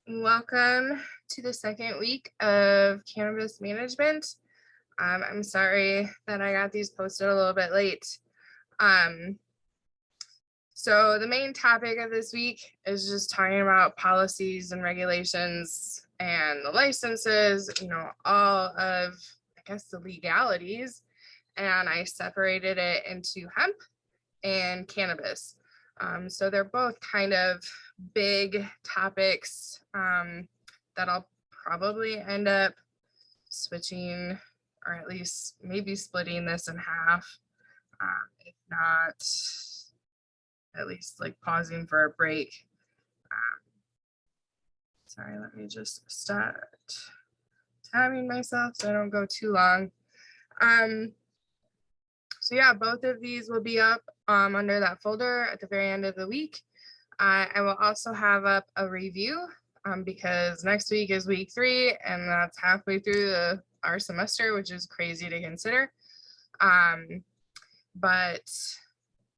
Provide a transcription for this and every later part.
Welcome to the second week of cannabis management. I'm sorry that I got these posted a little bit late. Um, so the main topic of this week is just talking about policies and regulations and the licenses, all of, I guess, the legalities. And I separated it into hemp and cannabis. So they're both kind of big topics that I'll probably end up switching, or at least maybe splitting this in half, if not at least like pausing for a break. Sorry, let me just start timing myself so I don't go too long. So yeah, both of these will be up under that folder at the very end of the week. I will also have up a review because next week is week 3 and that's halfway through our semester, which is crazy to consider. But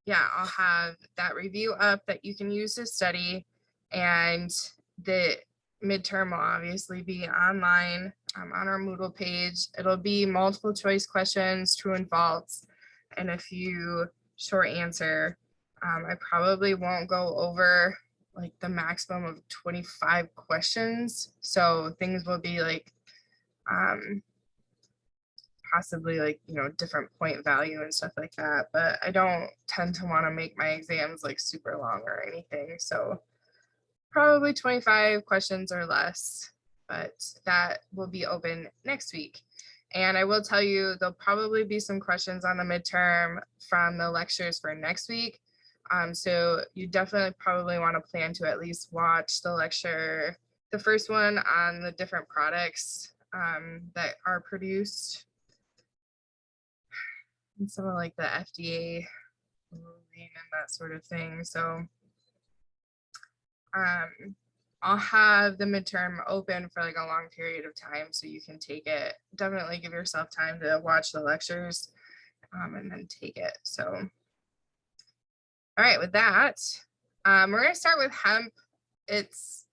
yeah, I'll have that review up that you can use to study, and the midterm will obviously be online on our Moodle page. It'll be multiple choice questions, true and false, and a few short answer. I probably won't go over like the maximum of 25 questions. So things will be like possibly like, different point value and stuff like that. But I don't tend to want to make my exams like super long or anything. So probably 25 questions or less, but that will be open next week. And I will tell you, there'll probably be some questions on the midterm from the lectures for next week. So you definitely probably want to plan to at least watch the lecture, the first one on the different products that are produced, and some of like the FDA ruling and that sort of thing. So I'll have the midterm open for like a long period of time so you can take it. Definitely give yourself time to watch the lectures and then take it. So, all right, with that, we're going to start with hemp. It's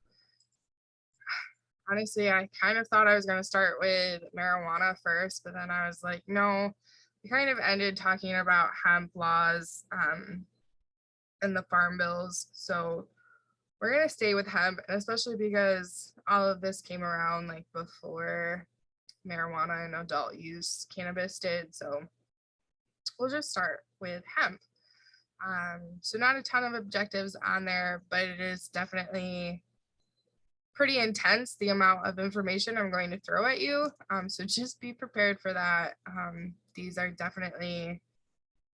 honestly, I kind of thought I was going to start with marijuana first, but then I was like, no, we kind of ended talking about hemp laws and the farm bills. So we're going to stay with hemp, and especially because all of this came around like before marijuana and adult use cannabis did. So we'll just start with hemp. So not a ton of objectives on there, but it is definitely pretty intense, the amount of information I'm going to throw at you. So just be prepared for that. These are definitely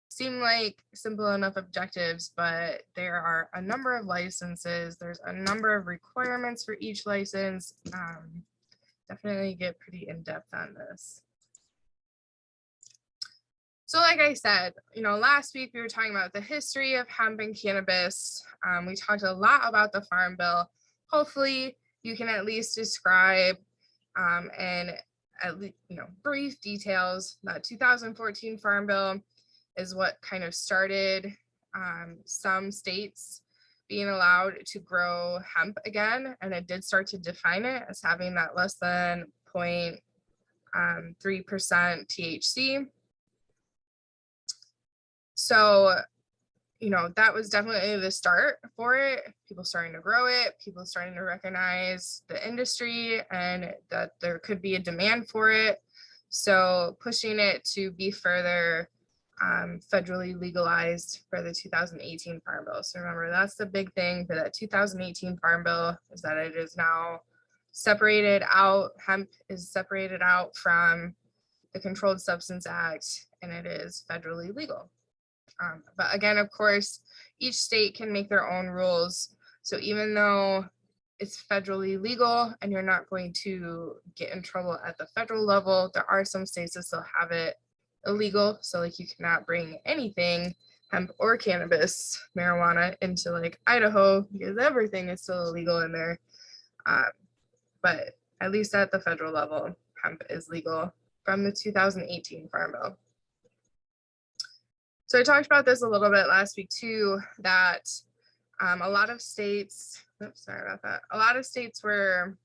seem like simple enough objectives, but there are a number of licenses. There's a number of requirements for each license. Definitely get pretty in depth on this. So like I said, last week we were talking about the history of hemp and cannabis. We talked a lot about the Farm Bill. Hopefully you can at least describe and at least, brief details. That 2014 Farm Bill is what kind of started some states being allowed to grow hemp again. And it did start to define it as having that less than 0.3% THC. So, that was definitely the start for it. People starting to grow it, people starting to recognize the industry and that there could be a demand for it. So pushing it to be further federally legalized for the 2018 Farm Bill. So remember, that's the big thing for that 2018 Farm Bill, is that it is now separated out. Hemp is separated out from the Controlled Substance Act, and it is federally legal. But again, of course, each state can make their own rules. So even though it's federally legal and you're not going to get in trouble at the federal level, there are some states that still have it illegal. So like you cannot bring anything, hemp or cannabis, marijuana, into like Idaho, because everything is still illegal in there. But at least at the federal level, hemp is legal from the 2018 Farm Bill. So I talked about this a little bit last week too, that a lot of states oops, sorry about that. A lot of states were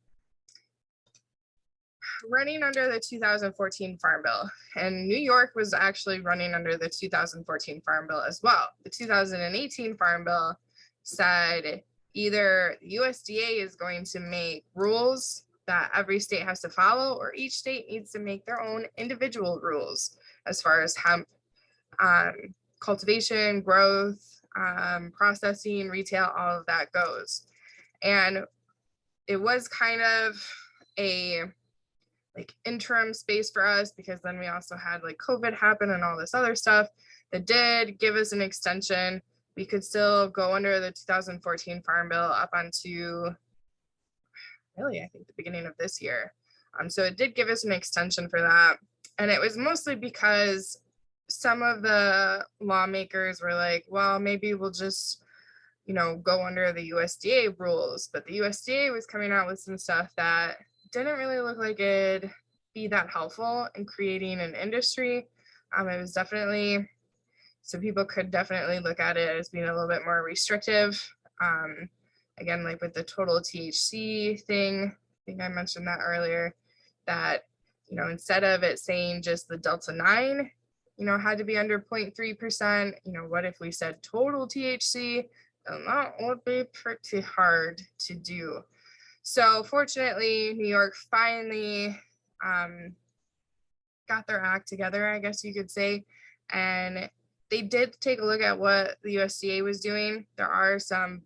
running under the 2014 Farm Bill, and New York was actually running under the 2014 Farm Bill as well. The 2018 Farm Bill said either USDA is going to make rules that every state has to follow, or each state needs to make their own individual rules as far as hemp cultivation, growth, processing, retail, all of that goes. And it was kind of a like interim space for us, because then we also had like COVID happen and all this other stuff that did give us an extension. We could still go under the 2014 Farm Bill up onto really, I think the beginning of this year. So it did give us an extension for that. And it was mostly because some of the lawmakers were like, well, maybe we'll just, go under the USDA rules. But the USDA was coming out with some stuff that didn't really look like it'd be that helpful in creating an industry. It was definitely, so people could definitely look at it as being a little bit more restrictive. Again, like with the total THC thing, I think I mentioned that earlier, that, instead of it saying just the Delta 9, had to be under 0.3%, what if we said total THC? And that would be pretty hard to do. So fortunately, New York finally got their act together, I guess you could say. And they did take a look at what the USDA was doing. There are some,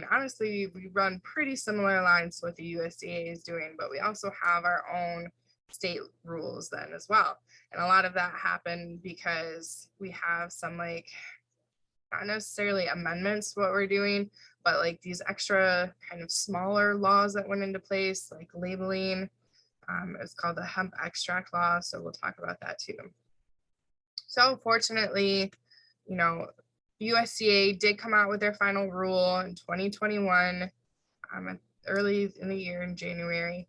honestly, we run pretty similar lines to what the USDA is doing, but we also have our own state rules then as well. And a lot of that happened because we have some not necessarily amendments to what we're doing, but like these extra kind of smaller laws that went into place, like labeling. It's called the hemp extract law. So we'll talk about that too. So fortunately, USDA did come out with their final rule in 2021, early in the year in January,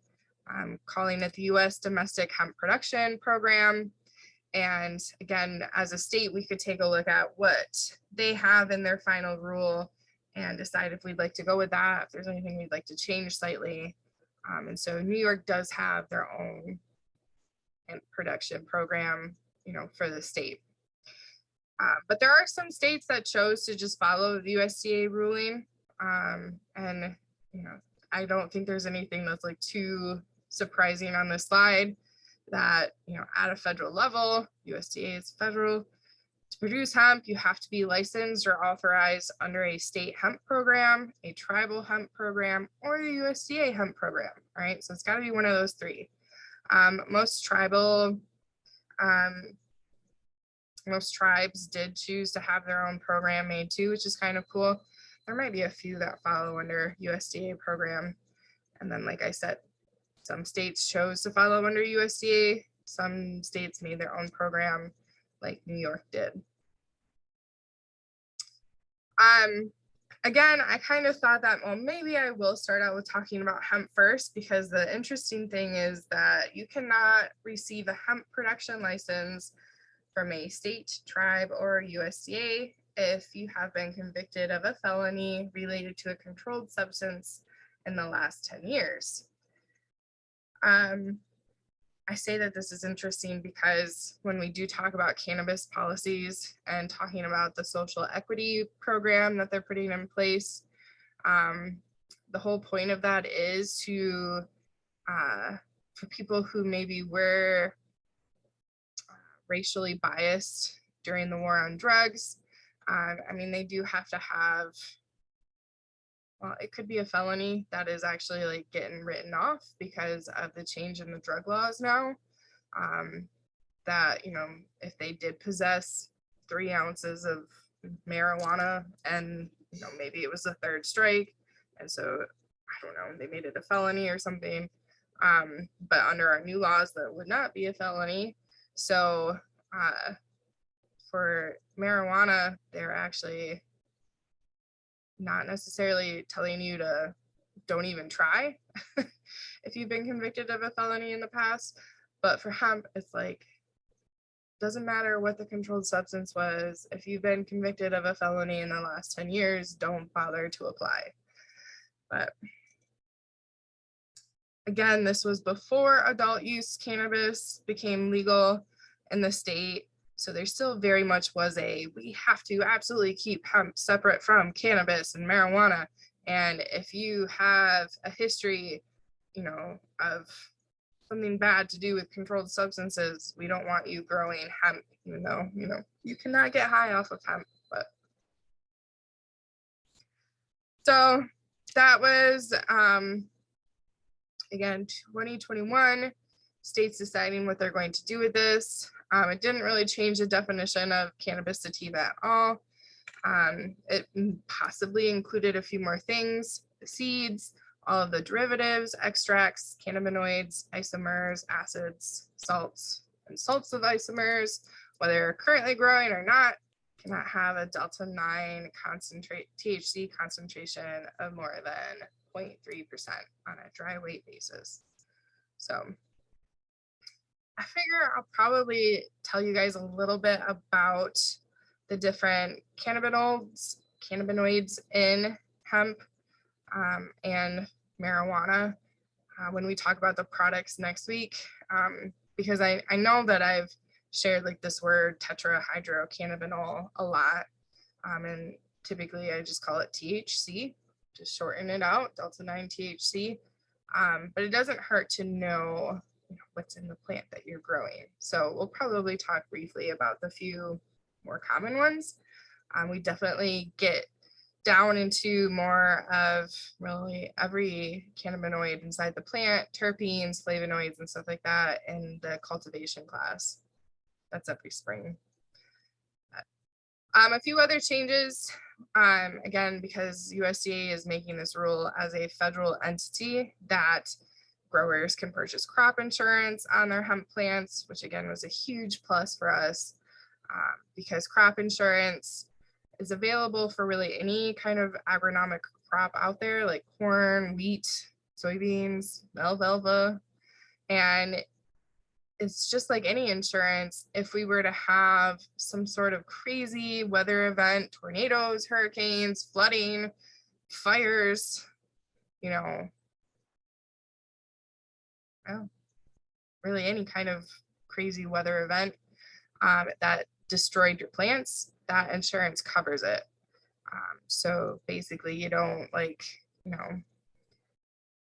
calling it the U.S. Domestic Hemp Production Program. And again, as a state, we could take a look at what they have in their final rule and decide if we'd like to go with that, if there's anything we'd like to change slightly. And so New York does have their own hemp production program, for the state. But there are some states that chose to just follow the USDA ruling. And, I don't think there's anything that's like too surprising on this slide, that, at a federal level, USDA is federal. To produce hemp, you have to be licensed or authorized under a state hemp program, a tribal hemp program, or the USDA hemp program, right? So it's got to be one of those three. Most tribes did choose to have their own program made too, which is kind of cool. There might be a few that follow under USDA program. And then, like I said, some states chose to follow under USDA. Some states made their own program, like New York did. Again, I kind of thought that, well, maybe I will start out with talking about hemp first, because the interesting thing is that you cannot receive a hemp production license from a state, tribe, or USDA if you have been convicted of a felony related to a controlled substance in the last 10 years. I say that this is interesting because when we do talk about cannabis policies and talking about the social equity program that they're putting in place, the whole point of that is to, for people who maybe were racially biased during the war on drugs, they do have to have, well, it could be a felony that is actually like getting written off because of the change in the drug laws now. That, if they did possess 3 ounces of marijuana and, maybe it was the third strike, and so, I don't know, they made it a felony or something. But under our new laws, that would not be a felony. So for marijuana, they're actually not necessarily telling you to don't even try if you've been convicted of a felony in the past. But for hemp, it's like, doesn't matter what the controlled substance was. If you've been convicted of a felony in the last 10 years, don't bother to apply. But again, this was before adult use cannabis became legal in the state. So there still very much was we have to absolutely keep hemp separate from cannabis and marijuana. And if you have a history, of something bad to do with controlled substances, we don't want you growing hemp, even though, you cannot get high off of hemp. But so that was, again, 2021, states deciding what they're going to do with this. It didn't really change the definition of cannabis sativa at all. It possibly included a few more things: the seeds, all of the derivatives, extracts, cannabinoids, isomers, acids, salts, and salts of isomers, whether currently growing or not, cannot have a delta 9 THC concentration of more than 0.3% on a dry weight basis. So I figure I'll probably tell you guys a little bit about the different cannabinoids in hemp and marijuana when we talk about the products next week, because I know that I've shared like this word tetrahydrocannabinol a lot, and typically I just call it THC, just shorten it out, delta 9 THC, but it doesn't hurt to know what's in the plant that you're growing. So we'll probably talk briefly about the few more common ones. We definitely get down into more of really every cannabinoid inside the plant, terpenes, flavonoids, and stuff like that in the cultivation class. That's every spring. A few other changes, again, because USDA is making this rule as a federal entity, that growers can purchase crop insurance on their hemp plants, which again was a huge plus for us, because crop insurance is available for really any kind of agronomic crop out there, like corn, wheat, soybeans, alfalfa. And it's just like any insurance. If we were to have some sort of crazy weather event, tornadoes, hurricanes, flooding, fires, really any kind of crazy weather event that destroyed your plants, that insurance covers it. So basically you don't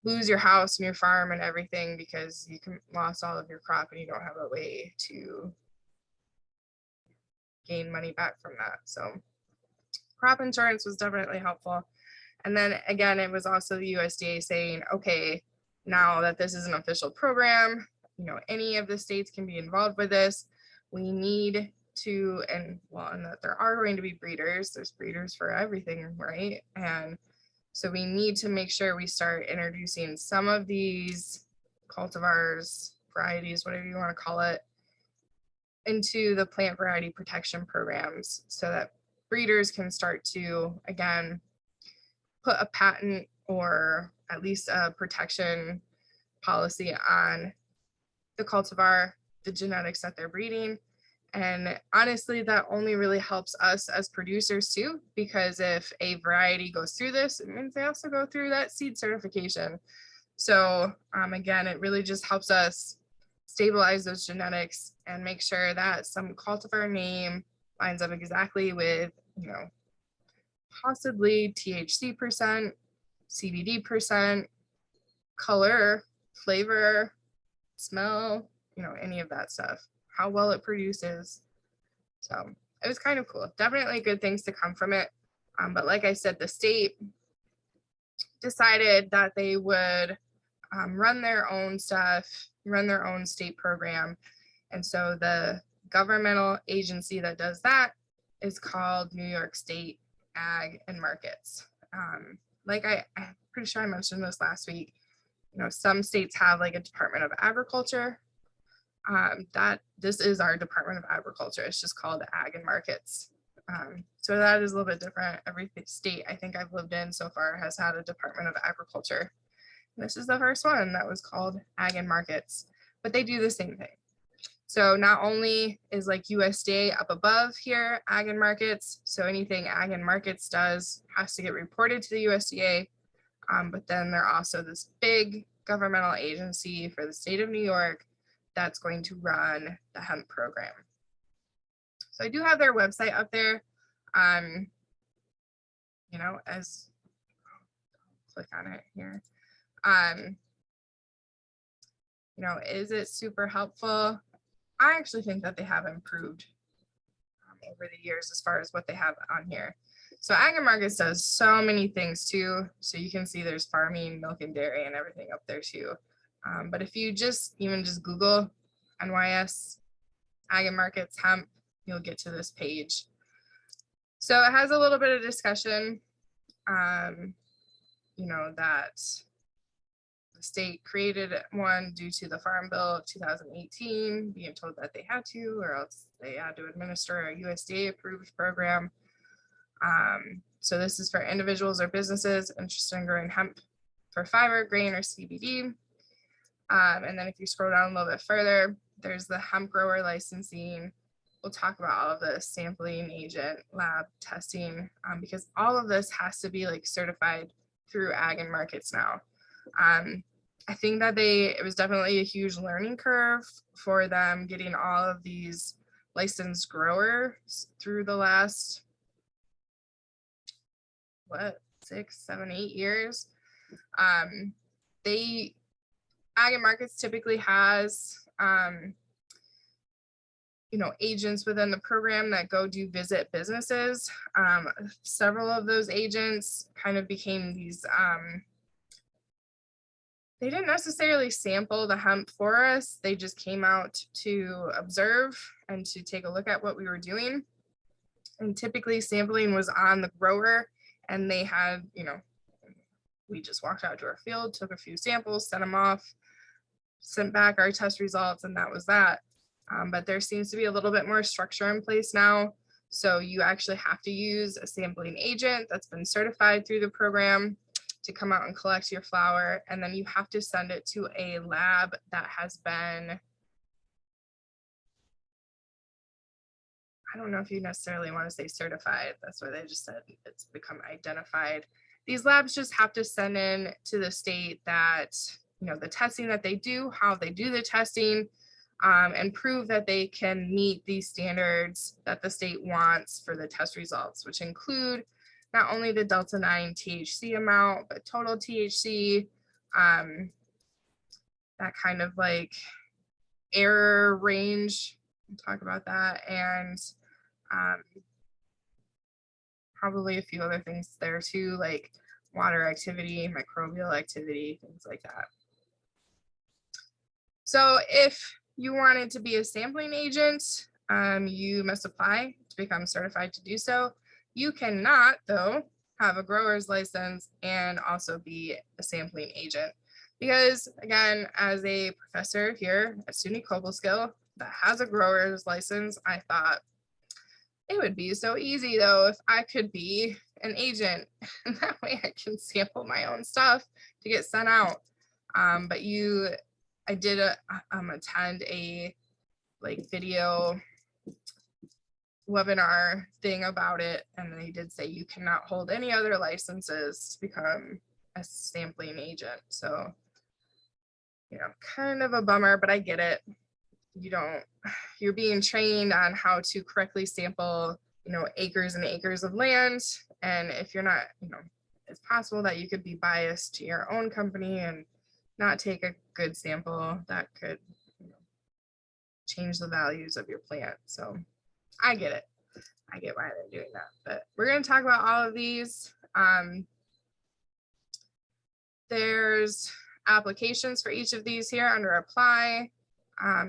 lose your house and your farm and everything because you lost all of your crop and you don't have a way to gain money back from that. So crop insurance was definitely helpful. And then again, it was also the USDA saying, okay, now that this is an official program, any of the states can be involved with this. We need to, and that there are going to be breeders. There's breeders for everything, right? And so we need to make sure we start introducing some of these cultivars, varieties, whatever you want to call it, into the plant variety protection programs so that breeders can start to, again, put a patent or at least a protection policy on the cultivar, the genetics that they're breeding. And honestly, that only really helps us as producers too, because if a variety goes through this, it means they also go through that seed certification. So again, it really just helps us stabilize those genetics and make sure that some cultivar name lines up exactly with, possibly THC percent, CBD percent, color, flavor, smell, any of that stuff, how well it produces. So it was kind of cool. Definitely good things to come from it. But like I said, the state decided that they would run their own stuff, run their own state program. And so the governmental agency that does that is called New York State Ag and Markets. I'm pretty sure I mentioned this last week. Some states have like a Department of Agriculture. This is our Department of Agriculture. It's just called Ag and Markets. So that is a little bit different. Every state I think I've lived in so far has had a Department of Agriculture. This is the first one that was called Ag and Markets, but they do the same thing. So not only is like USDA up above here, Ag and Markets, so anything Ag and Markets does has to get reported to the USDA. But then they're also this big governmental agency for the state of New York that's going to run the hemp program. So I do have their website up there. You know, as click on it here. You know, is it super helpful? I actually think that they have improved over the years as far as what they have on here. So Ag and Markets does so many things too. So you can see there's farming, milk and dairy and everything up there too. But if you just Google NYS Ag and Markets hemp, you'll get to this page. So it has a little bit of discussion, you know, that the state created one due to the Farm Bill of 2018, being told that they had to, or else they had to administer a USDA approved program. So this is for individuals or businesses interested in growing hemp for fiber, grain, or CBD. And then if you scroll down a little bit further, there's the hemp grower licensing. We'll talk about all of the sampling, agent, lab testing, because all of this has to be like certified through Ag and Markets now. I think that it was definitely a huge learning curve for them getting all of these licensed growers through the last, 6, 7, 8 years. Ag and Markets typically has, you know, agents within the program that go do visit businesses. Several of those agents kind of became these, they didn't necessarily sample the hemp for us. They just came out to observe and to take a look at what we were doing. And typically sampling was on the grower, and they had, you know, we just walked out to our field, took a few samples, sent them off, sent back our test results, and that was that. But there seems to be a little bit more structure in place now. So you actually have to use a sampling agent that's been certified through the program to come out and collect your flower. And then you have to send it to a lab that has been, I don't know if you necessarily want to say certified. That's why they just said it's become identified. These labs just have to send in to the state that, you know, the testing that they do, how they do the testing, and prove that they can meet these standards that the state wants for the test results, which include not only the Delta 9 THC amount, but total THC, that kind of like error range. We'll talk about that, and probably a few other things there too, like water activity, microbial activity, things like that. So if you wanted to be a sampling agent, you must apply to become certified to do so. You cannot, though, have a grower's license and also be a sampling agent. Because again, as a professor here at SUNY Cobleskill that has a grower's license, I thought it would be so easy though if I could be an agent, and that way I can sample my own stuff to get sent out. But I did attend a like video webinar thing about it, and they did say you cannot hold any other licenses to become a sampling agent. So, you know, kind of a bummer, but I get it. You're being trained on how to correctly sample, you know, acres and acres of land. And if you're not, you know, it's possible that you could be biased to your own company and not take a good sample that could, you know, change the values of your plant. So I get it. I get why they're doing that. But we're going to talk about all of these. There's applications for each of these here under apply,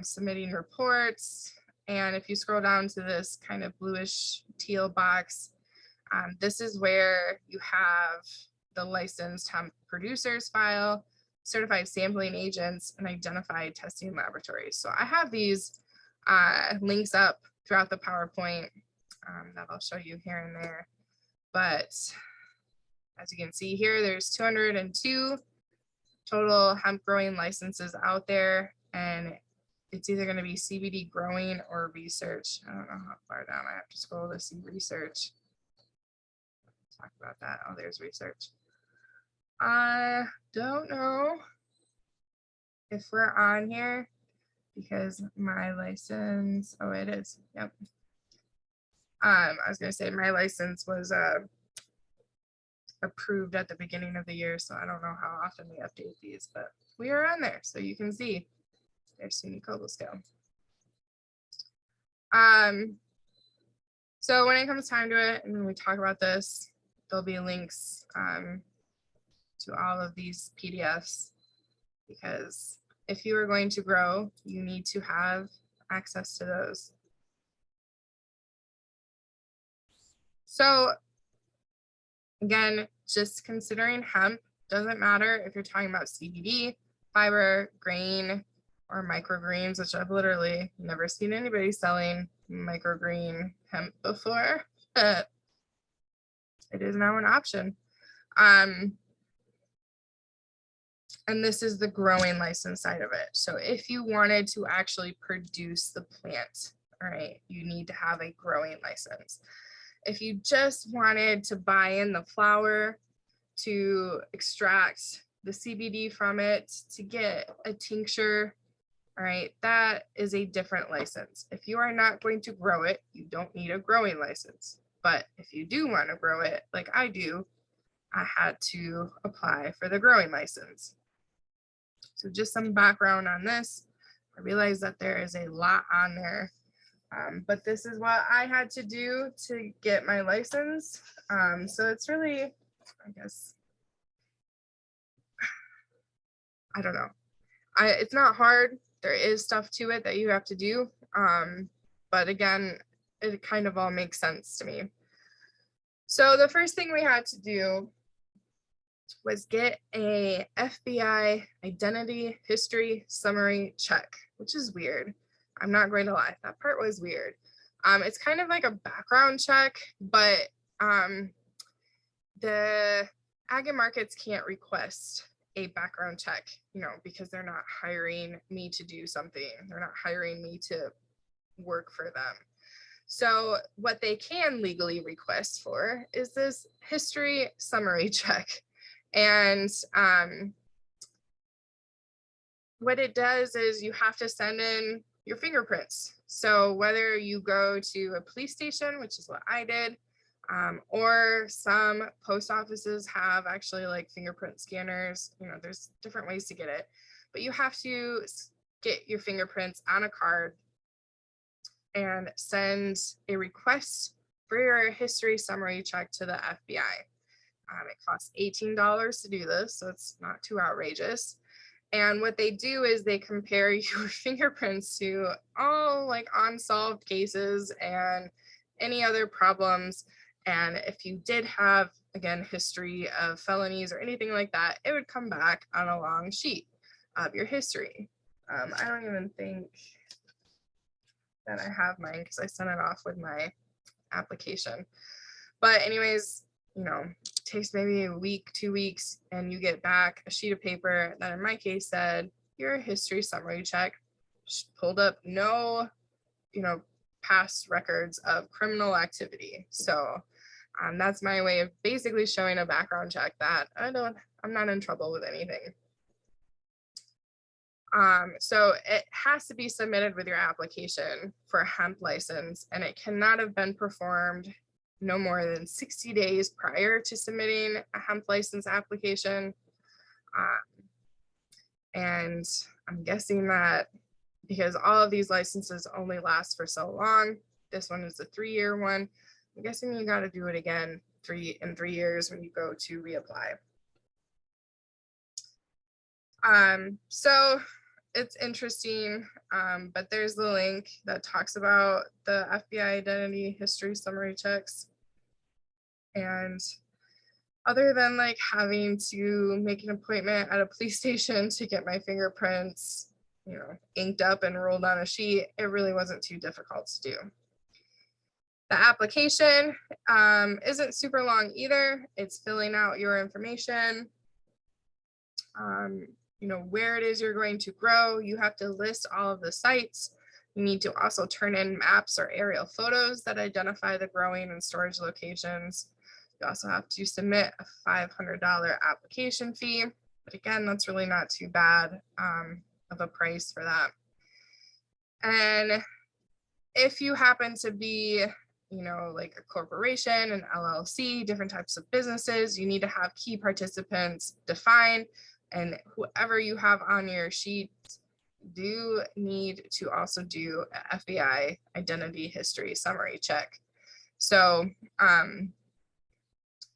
submitting reports. And if you scroll down to this kind of bluish teal box, this is where you have the licensed hemp producers file, certified sampling agents, and identified testing laboratories. So I have these links up throughout the PowerPoint that I'll show you here and there. But as you can see here, there's 202 total hemp growing licenses out there, and it's either going to be CBD growing or research. I don't know how far down I have to scroll to see research. Talk about that. Oh, there's research. I don't know if we're on here because my license, oh, it is. Yep. I was gonna say my license was approved at the beginning of the year, so I don't know how often we update these, but we are on there, so you can see there's SUNY Cobblestone. So when it comes time to it, and when we talk about this, there'll be links to all of these PDFs, because if you are going to grow, you need to have access to those. So again, just considering hemp, doesn't matter if you're talking about CBD, fiber, grain, or microgreens, which I've literally never seen anybody selling microgreen hemp before, but it is now an option. And this is the growing license side of it. So if you wanted to actually produce the plant, all right, you need to have a growing license. If you just wanted to buy in the flower to extract the CBD from it to get a tincture, all right, that is a different license. If you are not going to grow it, you don't need a growing license. But if you do want to grow it, like I do, I had to apply for the growing license. So just some background on this. I realize that there is a lot on there, but this is what I had to do to get my license. So it's really, I guess, I don't know. It's not hard. There is stuff to it that you have to do. But again, it kind of all makes sense to me. So the first thing we had to do was get a FBI identity history summary check, which is weird. I'm not going to lie, that part was weird. It's kind of like a background check, but the ag and markets can't request a background check, because they're not hiring me to do something. They're not hiring me to work for them. So what they can legally request for is this history summary check. And what it does is you have to send in your fingerprints. So whether you go to a police station, which is what I did, or some post offices have actually like fingerprint scanners, there's different ways to get it, but you have to get your fingerprints on a card and send a request for your history summary check to the FBI. It costs $18 to do this, so it's not too outrageous. And what they do is they compare your fingerprints to all like unsolved cases and any other problems. And if you did have, again, history of felonies or anything like that, it would come back on a long sheet of your history. I don't even think that I have mine because I sent it off with my application. But anyways, takes maybe a week, 2 weeks, and you get back a sheet of paper that in my case said your history summary check pulled up no, past records of criminal activity. So that's my way of basically showing a background check that I'm not in trouble with anything. So it has to be submitted with your application for a hemp license, and it cannot have been performed no more than 60 days prior to submitting a hemp license application. And I'm guessing that because all of these licenses only last for so long, this one is a 3-year one. I'm guessing you got to do it again in 3 years when you go to reapply. So it's interesting, but there's the link that talks about the FBI identity history summary checks. And other than like having to make an appointment at a police station to get my fingerprints, inked up and rolled on a sheet, it really wasn't too difficult to do. The application isn't super long either. It's filling out your information, where it is you're going to grow. You have to list all of the sites. You need to also turn in maps or aerial photos that identify the growing and storage locations. You also have to submit a $500 application fee. But again, that's really not too bad of a price for that. And if you happen to be, like a corporation, an LLC, different types of businesses, you need to have key participants defined, and whoever you have on your sheets do need to also do a FBI identity history summary check. So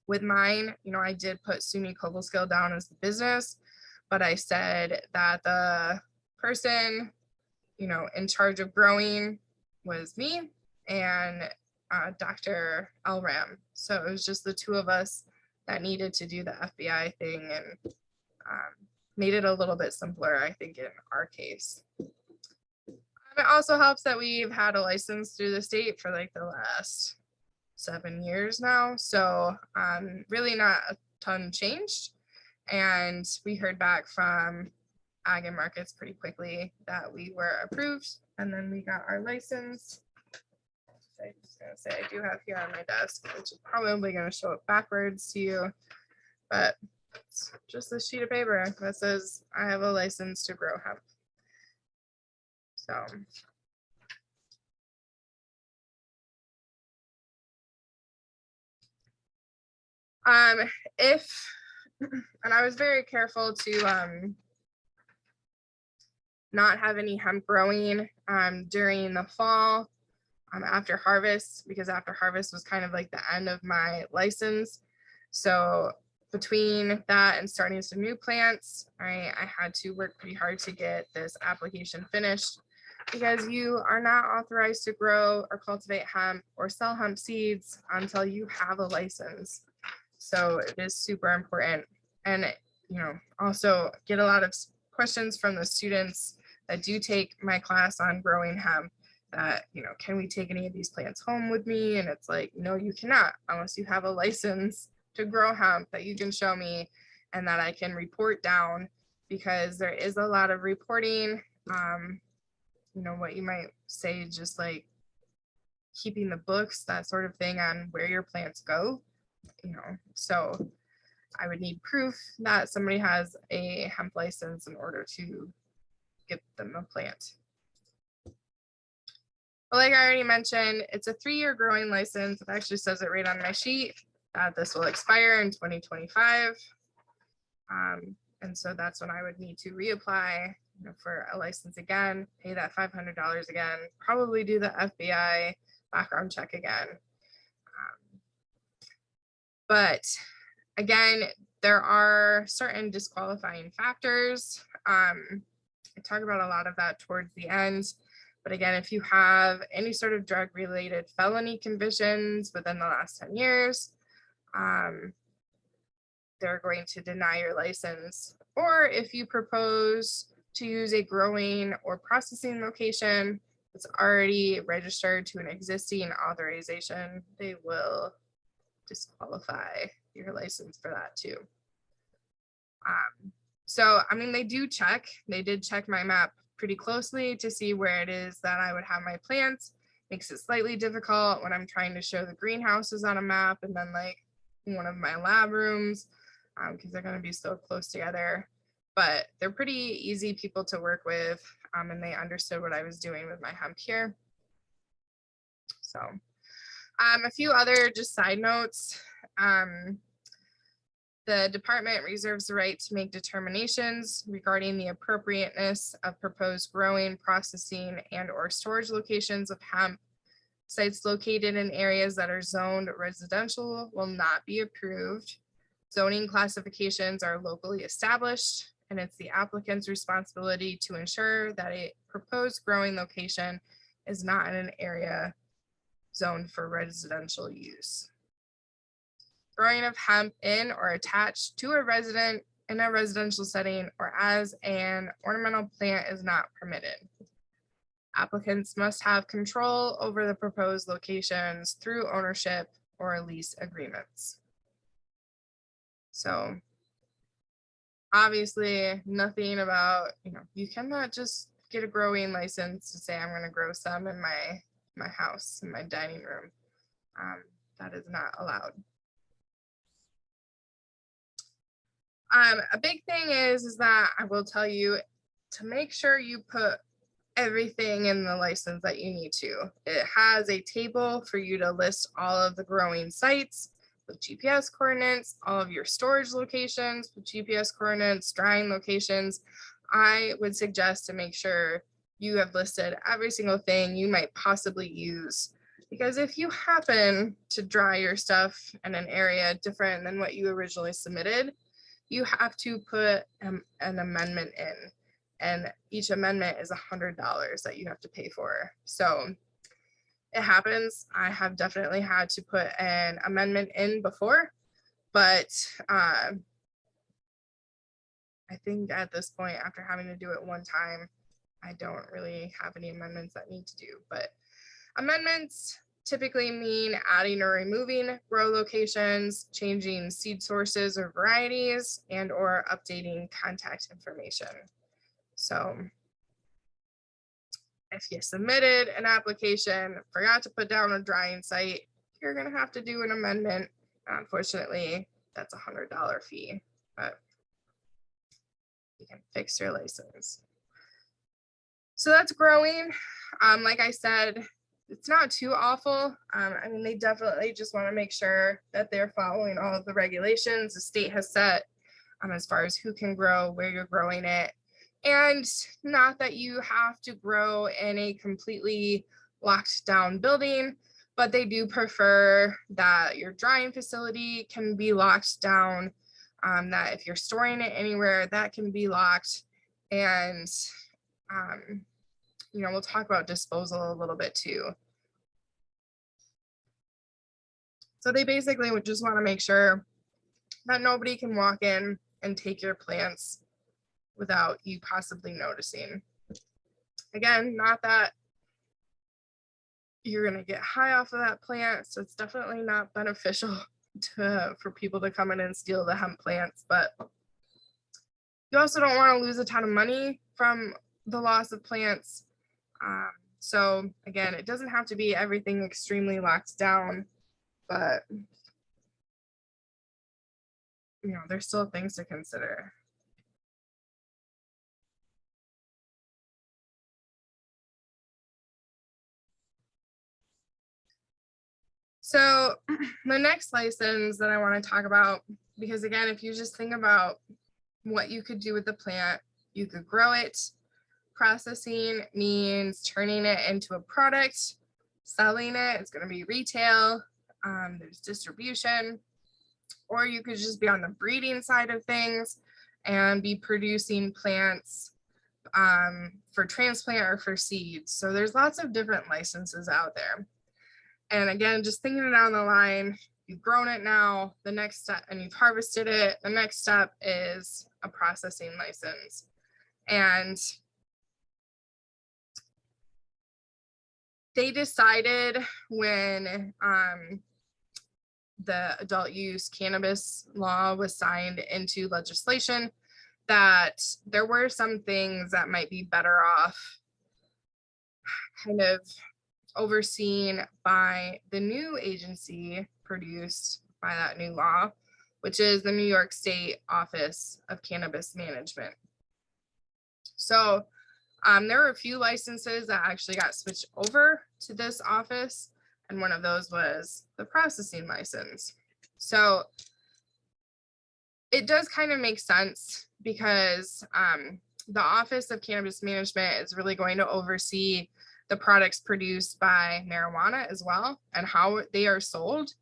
with mine, I did put SUNY Cobleskill down as the business, but I said that the person, in charge of growing was me and Dr. Elram. So it was just the two of us that needed to do the FBI thing, and made it a little bit simpler, I think, in our case. It also helps that we've had a license through the state for like the last 7 years now. So really not a ton changed. And we heard back from Ag and Markets pretty quickly that we were approved, and then we got our license. I'm just gonna say I do have here on my desk, which is probably gonna show it backwards to you, but it's just a sheet of paper that says I have a license to grow hemp. So and I was very careful to not have any hemp growing during the fall after harvest, because after harvest was kind of like the end of my license. So between that and starting some new plants, I had to work pretty hard to get this application finished, because you are not authorized to grow or cultivate hemp or sell hemp seeds until you have a license. So it is super important. And also get a lot of questions from the students that do take my class on growing hemp, that, can we take any of these plants home with me? And it's like, no, you cannot, unless you have a license to grow hemp that you can show me and that I can report down, because there is a lot of reporting, what you might say, just like keeping the books, that sort of thing, on where your plants go, so I would need proof that somebody has a hemp license in order to give them a plant. But like I already mentioned, it's a 3-year growing license. It actually says it right on my sheet that this will expire in 2025. And so that's when I would need to reapply for a license again, pay that $500 again, probably do the FBI background check again. But again, there are certain disqualifying factors. I talk about a lot of that towards the end. But again, if you have any sort of drug-related felony convictions within the last 10 years, they're going to deny your license. Or if you propose to use a growing or processing location that's already registered to an existing authorization, they will disqualify your license for that too. So, they did check my map pretty closely to see where it is that I would have my plants. Makes it slightly difficult when I'm trying to show the greenhouses on a map and then like one of my lab rooms, because they're going to be so close together. But they're pretty easy people to work with, and they understood what I was doing with my hemp here. So a few other just side notes. The department reserves the right to make determinations regarding the appropriateness of proposed growing, processing, and/or storage locations of hemp. Sites located in areas that are zoned residential will not be approved. Zoning classifications are locally established, and it's the applicant's responsibility to ensure that a proposed growing location is not in an area zoned for residential use. Growing of hemp in or attached to a resident in a residential setting or as an ornamental plant is not permitted. Applicants must have control over the proposed locations through ownership or lease agreements. So obviously nothing about, you cannot just get a growing license to say I'm going to grow some in my house, in my dining room. That is not allowed. A big thing is that I will tell you to make sure you put everything in the license that you need to. It has a table for you to list all of the growing sites with GPS coordinates, all of your storage locations with GPS coordinates, drying locations. I would suggest to make sure you have listed every single thing you might possibly use. Because if you happen to dry your stuff in an area different than what you originally submitted, you have to put an amendment in, and each amendment is $100 that you have to pay for. So it happens. I have definitely had to put an amendment in before, but I think at this point, after having to do it one time, I don't really have any amendments that need to do. But amendments typically mean adding or removing grow locations, changing seed sources or varieties, and or updating contact information. So if you submitted an application, forgot to put down a drying site, you're gonna have to do an amendment. Unfortunately, that's $100 fee, but you can fix your license. So that's growing. Like I said, it's not too awful. I mean, they definitely just want to make sure that they're following all of the regulations the state has set as far as who can grow, where you're growing it. And not that you have to grow in a completely locked down building, but they do prefer that your drying facility can be locked down, that if you're storing it anywhere, that can be locked. And we'll talk about disposal a little bit too. So they basically would just want to make sure that nobody can walk in and take your plants without you possibly noticing. Again, not that you're going to get high off of that plant, so it's definitely not beneficial for people to come in and steal the hemp plants, but you also don't want to lose a ton of money from the loss of plants. So again, it doesn't have to be everything extremely locked down, but there's still things to consider. So the next license that I want to talk about, because again, if you just think about what you could do with the plant, you could grow it. Processing means turning it into a product, selling it. It's going to be retail. There's distribution, or you could just be on the breeding side of things and be producing plants for transplant or for seeds. So there's lots of different licenses out there. And again, just thinking down the line, you've grown it now, the next step, and you've harvested it. The next step is a processing license. And they decided when the adult use cannabis law was signed into legislation that there were some things that might be better off kind of overseen by the new agency produced by that new law, which is the New York State Office of Cannabis Management. So there were a few licenses that actually got switched over to this office, and one of those was the processing license. So it does kind of make sense because the Office of Cannabis Management is really going to oversee the products produced by marijuana as well and how they are sold.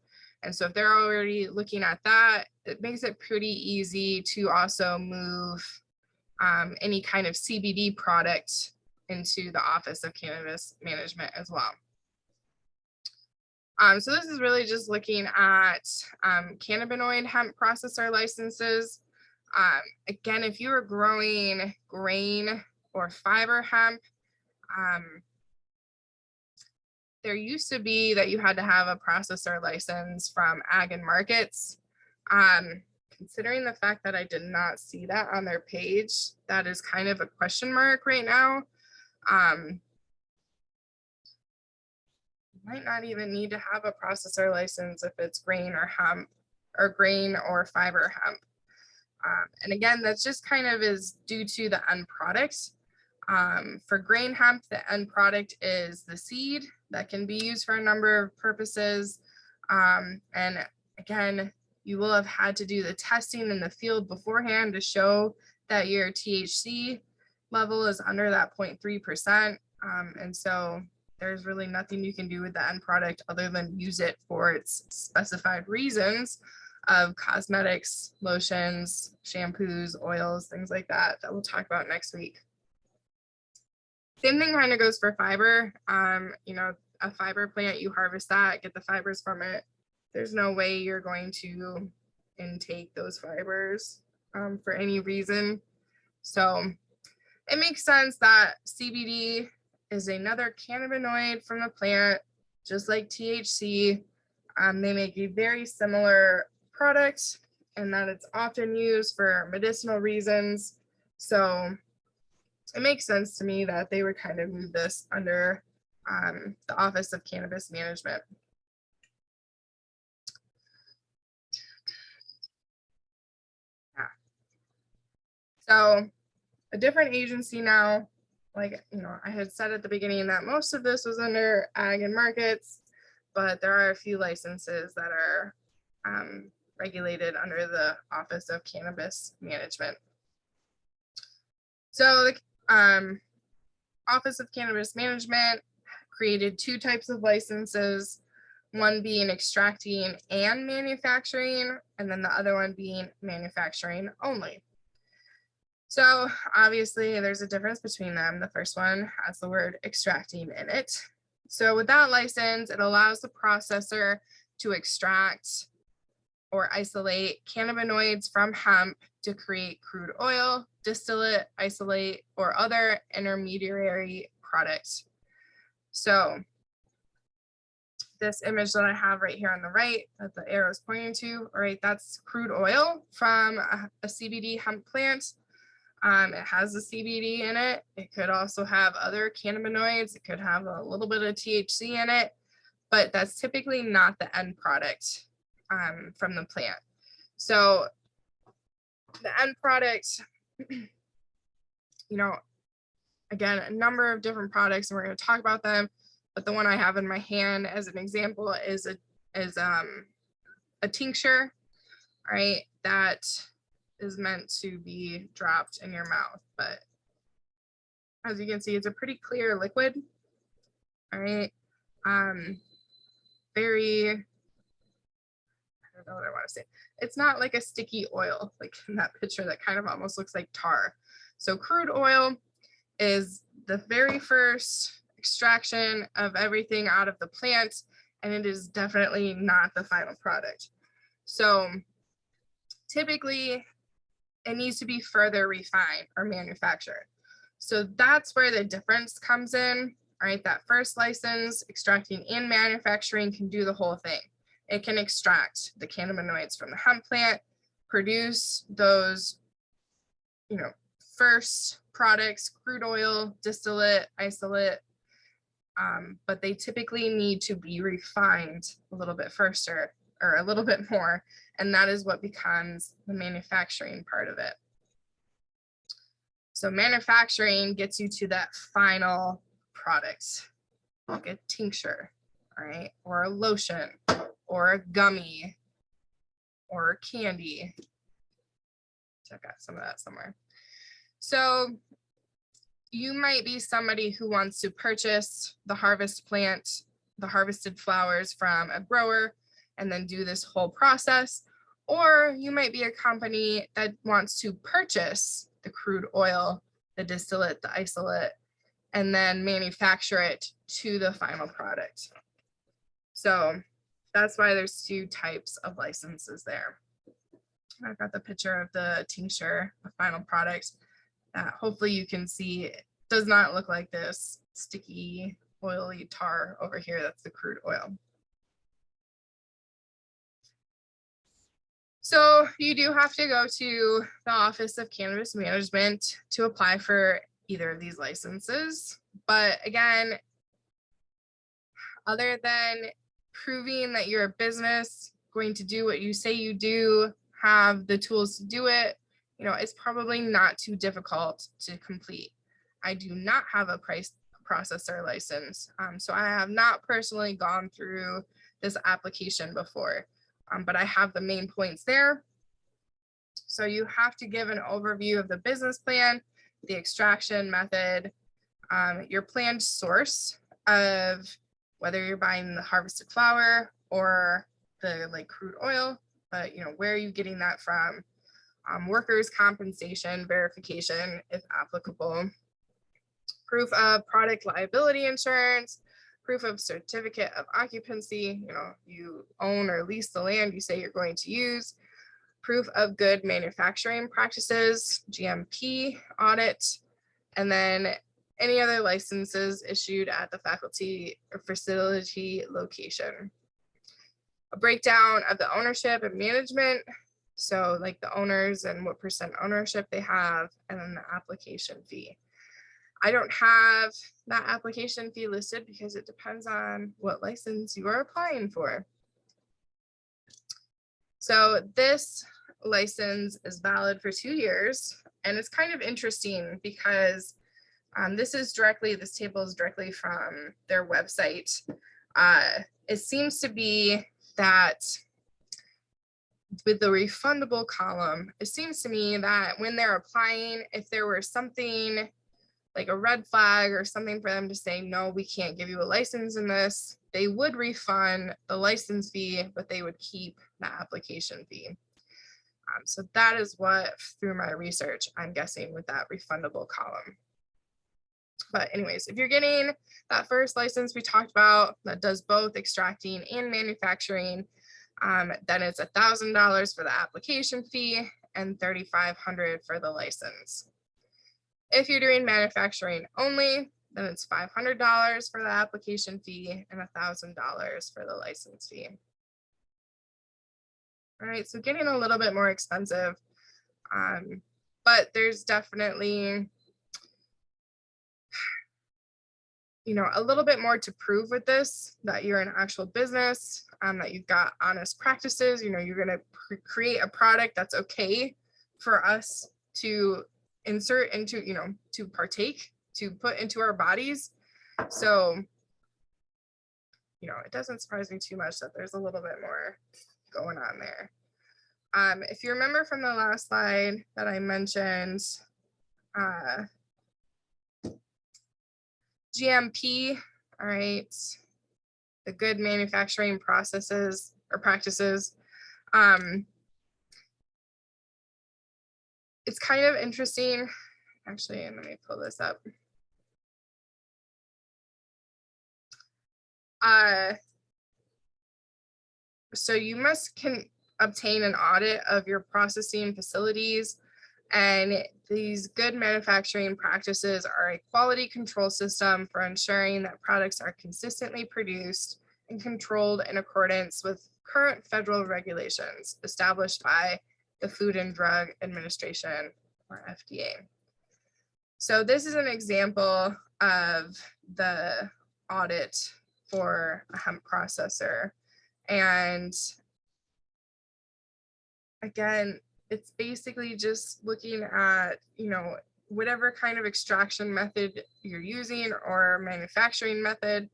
And so if they're already looking at that, it makes it pretty easy to also move any kind of CBD product into the Office of Cannabis Management as well. So this is really just looking at cannabinoid hemp processor licenses. Again, if you are growing grain or fiber hemp, there used to be that you had to have a processor license from Ag and Markets. Considering the fact that I did not see that on their page, that is kind of a question mark right now. You might not even need to have a processor license if it's grain or hemp, or grain or fiber hemp. And again, that's just kind of is due to the end product. For grain hemp, the end product is the seed that can be used for a number of purposes. And again, you will have had to do the testing in the field beforehand to show that your THC level is under that 0.3%. And so there's really nothing you can do with the end product other than use it for its specified reasons of cosmetics, lotions, shampoos, oils, things like that we'll talk about next week. Same thing kind of goes for fiber. You know, a fiber plant, you harvest that, get the fibers from it. There's no way you're going to intake those fibers for any reason. So it makes sense that CBD is another cannabinoid from the plant, just like THC. They make a very similar product and that it's often used for medicinal reasons. So it makes sense to me that they would kind of move this under the Office of Cannabis Management. Yeah. So a different agency now, like, you know, I had said at the beginning that most of this was under ag and markets, but there are a few licenses that are regulated under the Office of Cannabis Management. So the Office of Cannabis Management created two types of licenses, one being extracting and manufacturing, and then the other one being manufacturing only. So obviously there's a difference between them. The first one has the word extracting in it. So with that license, it allows the processor to extract or isolate cannabinoids from hemp to create crude oil, distillate, isolate, or other intermediary products. So this image that I have right here on the right that the arrow is pointing to, all right, that's crude oil from a CBD hemp plant. It has the CBD in it. It could also have other cannabinoids. It could have a little bit of THC in it, but that's typically not the end product from the plant. So the end product, you know, again, a number of different products, and we're going to talk about them, but the one I have in my hand as an example is a tincture, right, that is meant to be dropped in your mouth. But as you can see, it's a pretty clear liquid, all right, very, I don't know what I want to say. It's not like a sticky oil, like in that picture that kind of almost looks like tar. So crude oil is the very first extraction of everything out of the plant, and it is definitely not the final product. So typically it needs to be further refined or manufactured. So that's where the difference comes in. All right, that first license, extracting and manufacturing, can do the whole thing. It can extract the cannabinoids from the hemp plant, produce those, you know, first products, crude oil, distillate, isolate, but they typically need to be refined a little bit first or a little bit more, and that is what becomes the manufacturing part of it. So manufacturing gets you to that final product, like a tincture, all right, or a lotion, or a gummy, or a candy. Check out some of that somewhere. So you might be somebody who wants to purchase the harvest plant, the harvested flowers from a grower, and then do this whole process. Or you might be a company that wants to purchase the crude oil, the distillate, the isolate, and then manufacture it to the final product. So that's why there's two types of licenses there. I've got the picture of the tincture, the final product. Hopefully you can see it does not look like this sticky, oily tar over here. That's the crude oil. So you do have to go to the Office of Cannabis Management to apply for either of these licenses. But again, other than proving that you're a business going to do what you say you do, have the tools to do it, you know, it's probably not too difficult to complete. I do not have a price processor license, so I have not personally gone through this application before, but I have the main points there. So you have to give an overview of the business plan, the extraction method, your planned source of whether you're buying the harvested flower or the like crude oil, but you know, where are you getting that from? Workers' compensation verification, if applicable, proof of product liability insurance, proof of certificate of occupancy, you know, you own or lease the land you say you're going to use, proof of good manufacturing practices, GMP audit, and then any other licenses issued at the faculty or facility location. A breakdown of the ownership and management, so like the owners and what percent ownership they have, and then the application fee. I don't have that application fee listed because it depends on what license you are applying for. So this license is valid for 2 years, and it's kind of interesting because this table is directly from their website. It seems to be that with the refundable column, it seems to me that when they're applying, if there were something like a red flag or something for them to say, no, we can't give you a license in this, they would refund the license fee, but they would keep the application fee. So that is what, through my research, I'm guessing with that refundable column. But anyways, if you're getting that first license we talked about that does both extracting and manufacturing, then it's $1,000 for the application fee and $3,500 for the license. If you're doing manufacturing only, then it's $500 for the application fee and $1,000 for the license fee. All right, so getting a little bit more expensive, but there's definitely, you know, a little bit more to prove with this, that you're an actual business, that you've got honest practices, you know, you're going to create a product that's okay for us to insert into, you know, to partake, to put into our bodies. So, you know, it doesn't surprise me too much that there's a little bit more going on there. If you remember from the last slide that I mentioned, GMP, all right, the good manufacturing processes or practices. It's kind of interesting. Actually, let me pull this up. So you must obtain an audit of your processing facilities, and these good manufacturing practices are a quality control system for ensuring that products are consistently produced and controlled in accordance with current federal regulations established by the Food and Drug Administration, or FDA. So this is an example of the audit for a hemp processor. And again, it's basically just looking at, you know, whatever kind of extraction method you're using or manufacturing method,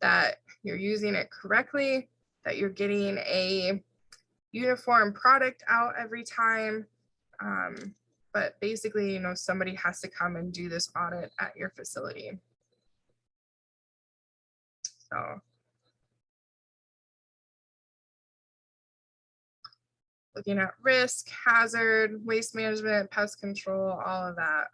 that you're using it correctly, that you're getting a uniform product out every time. But basically, you know, somebody has to come and do this audit at your facility. So looking at risk, hazard, waste management, pest control, all of that.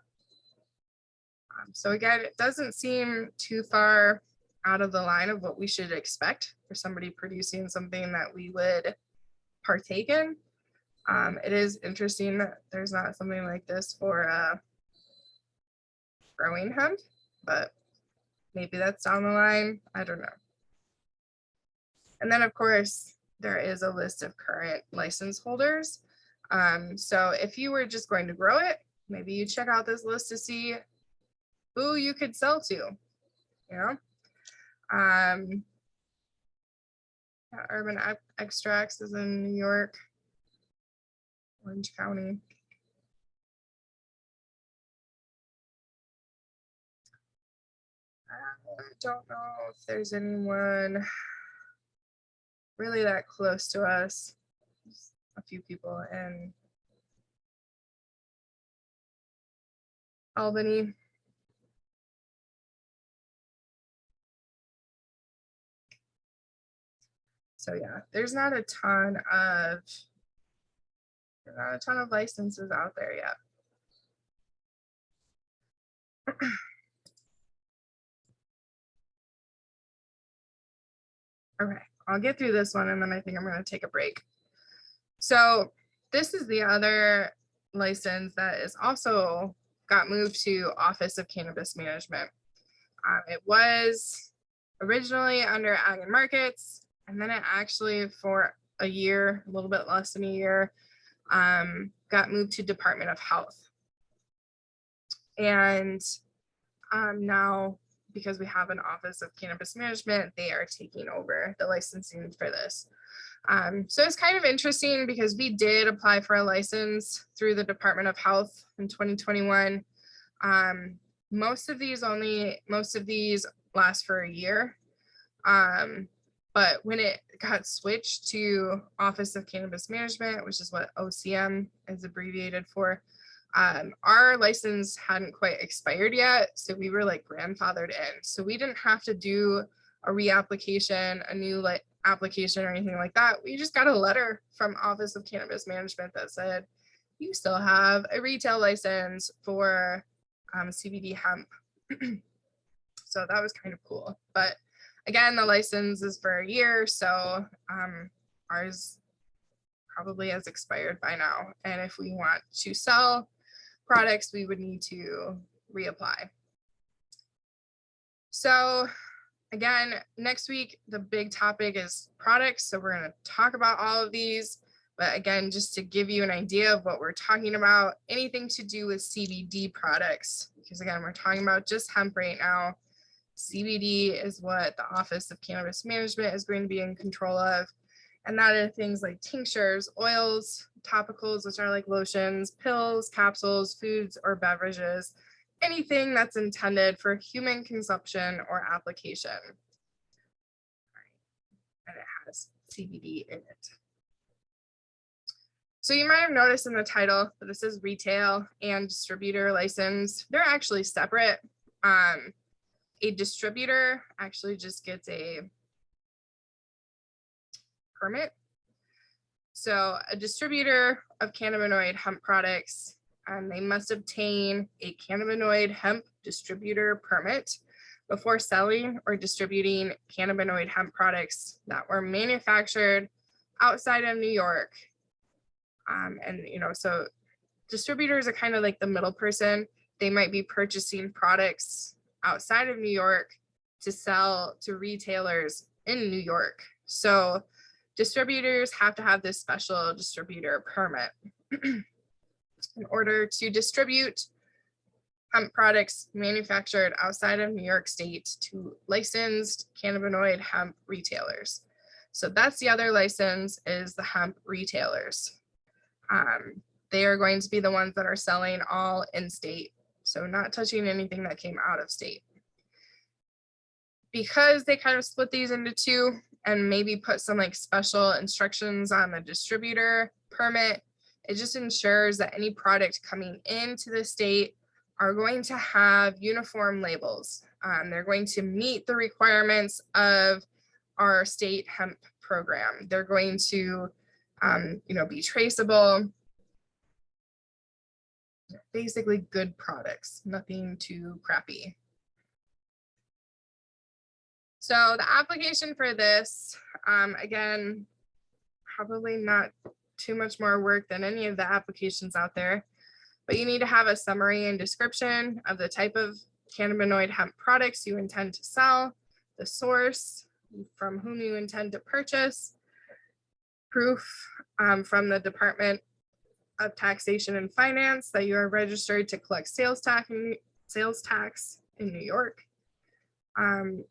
So again, it doesn't seem too far out of the line of what we should expect for somebody producing something that we would partake in. It is interesting that there's not something like this for growing hemp, but maybe that's down the line. I don't know. And then, of course, there is a list of current license holders. So if you were just going to grow it, maybe you check out this list to see who you could sell to, you know. Urban Extracts is in New York, Orange County. I don't know if there's anyone really that close to us. Just a few people in Albany. So yeah, there's not a ton of licenses out there yet. Okay, I'll get through this one and then I think I'm going to take a break. So this is the other license that is also got moved to Office of Cannabis Management. It was originally under Ag and Markets, and then it actually for a year, a little bit less than a year, got moved to Department of Health. And now, because we have an Office of Cannabis Management, they are taking over the licensing for this. So it's kind of interesting because we did apply for a license through the Department of Health in 2021. Most of these last for a year. But when it got switched to Office of Cannabis Management, which is what OCM is abbreviated for, our license hadn't quite expired yet. So we were like grandfathered in. So we didn't have to do a reapplication, a new application or anything like that. We just got a letter from Office of Cannabis Management that said, you still have a retail license for CBD hemp. So that was kind of cool. But again, the license is for a year. So ours probably has expired by now. And if we want to sell products, we would need to reapply. So again, next week, the big topic is products. So we're going to talk about all of these. But again, just to give you an idea of what we're talking about, anything to do with CBD products, because again, we're talking about just hemp right now. CBD is what the Office of Cannabis Management is going to be in control of. And that are things like tinctures, oils, topicals, which are like lotions, pills, capsules, foods, or beverages, anything that's intended for human consumption or application. And it has CBD in it. So you might have noticed in the title that this is retail and distributor license. They're actually separate. A distributor actually just gets a permit. So a distributor of cannabinoid hemp products, they must obtain a cannabinoid hemp distributor permit before selling or distributing cannabinoid hemp products that were manufactured outside of New York. So distributors are kind of like the middle person. They might be purchasing products outside of New York to sell to retailers in New York. So distributors have to have this special distributor permit in order to distribute hemp products manufactured outside of New York State to licensed cannabinoid hemp retailers. So that's the other license, is the hemp retailers. They are going to be the ones that are selling all in state, so not touching anything that came out of state. Because they kind of split these into two and maybe put some like special instructions on the distributor permit, it just ensures that any product coming into the state are going to have uniform labels. They're going to meet the requirements of our state hemp program. They're going to be traceable. Basically good products, nothing too crappy. So the application for this, again, probably not too much more work than any of the applications out there, but you need to have a summary and description of the type of cannabinoid hemp products you intend to sell, the source from whom you intend to purchase, proof from the Department of Taxation and Finance that you are registered to collect sales tax in New York, an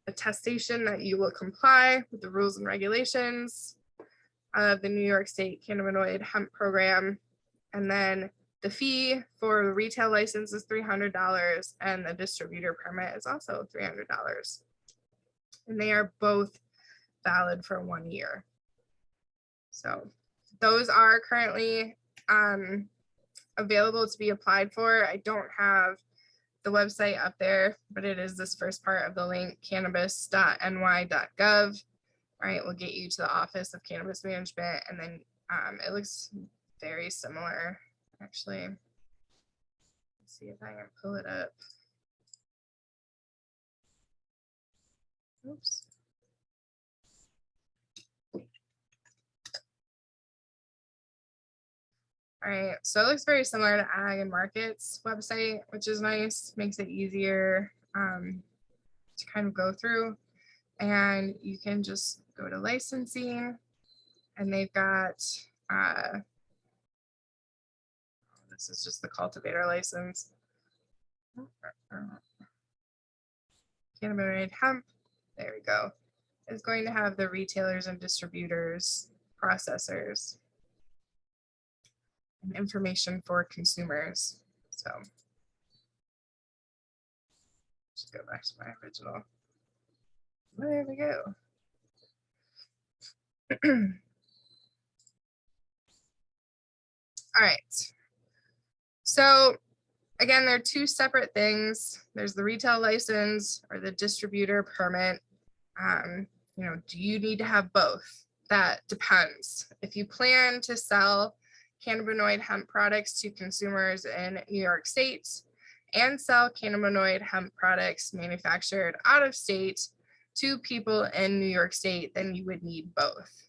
attestation that you will comply with the rules and regulations of the New York State Cannabinoid Hemp Program, and then The fee for the retail license is $300 and the distributor permit is also $300. And they are both valid for 1 year. So those are currently available to be applied for. I don't have the website up there, but it is this first part of the link, cannabis.ny.gov. All right, we'll get you to the Office of Cannabis Management, and then it looks very similar, actually. Let's see if I can pull it up. Oops. All right, so it looks very similar to Ag and Markets website, which is nice, makes it easier to kind of go through. And you can just go to licensing, and they've got, this is just the cultivator license. Cannabinoid hemp, there we go. It's going to have the retailers and distributors, processors, and information for consumers. So just go back to my original. There we go. All right. So again, there are two separate things. There's the retail license or the distributor permit. You know, do you need to have both? That depends. If you plan to sell cannabinoid hemp products to consumers in New York State and sell cannabinoid hemp products manufactured out of state to people in New York State, then you would need both.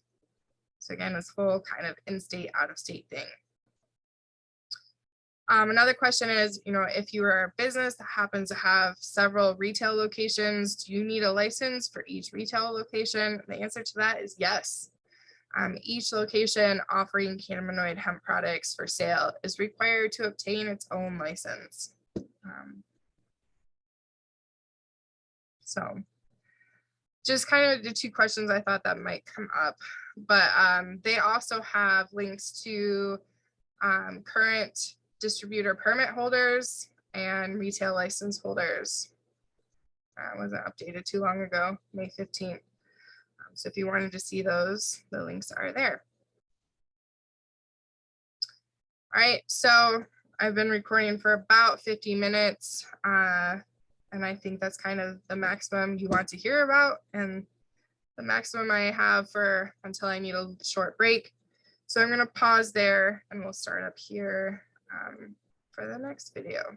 So again, this whole kind of in-state, out-of-state thing. Another question is, you know, if you are a business that happens to have several retail locations, do you need a license for each retail location? The answer to that is yes. Each location offering cannabinoid hemp products for sale is required to obtain its own license. So just kind of the two questions I thought that might come up, but they also have links to current distributor permit holders and retail license holders. Wasn't updated too long ago, May 15th. So if you wanted to see those, the links are there. All right, so I've been recording for about 50 minutes, and I think that's kind of the maximum you want to hear about, and the maximum I have for until I need a short break. So I'm going to pause there, and we'll start up here for the next video.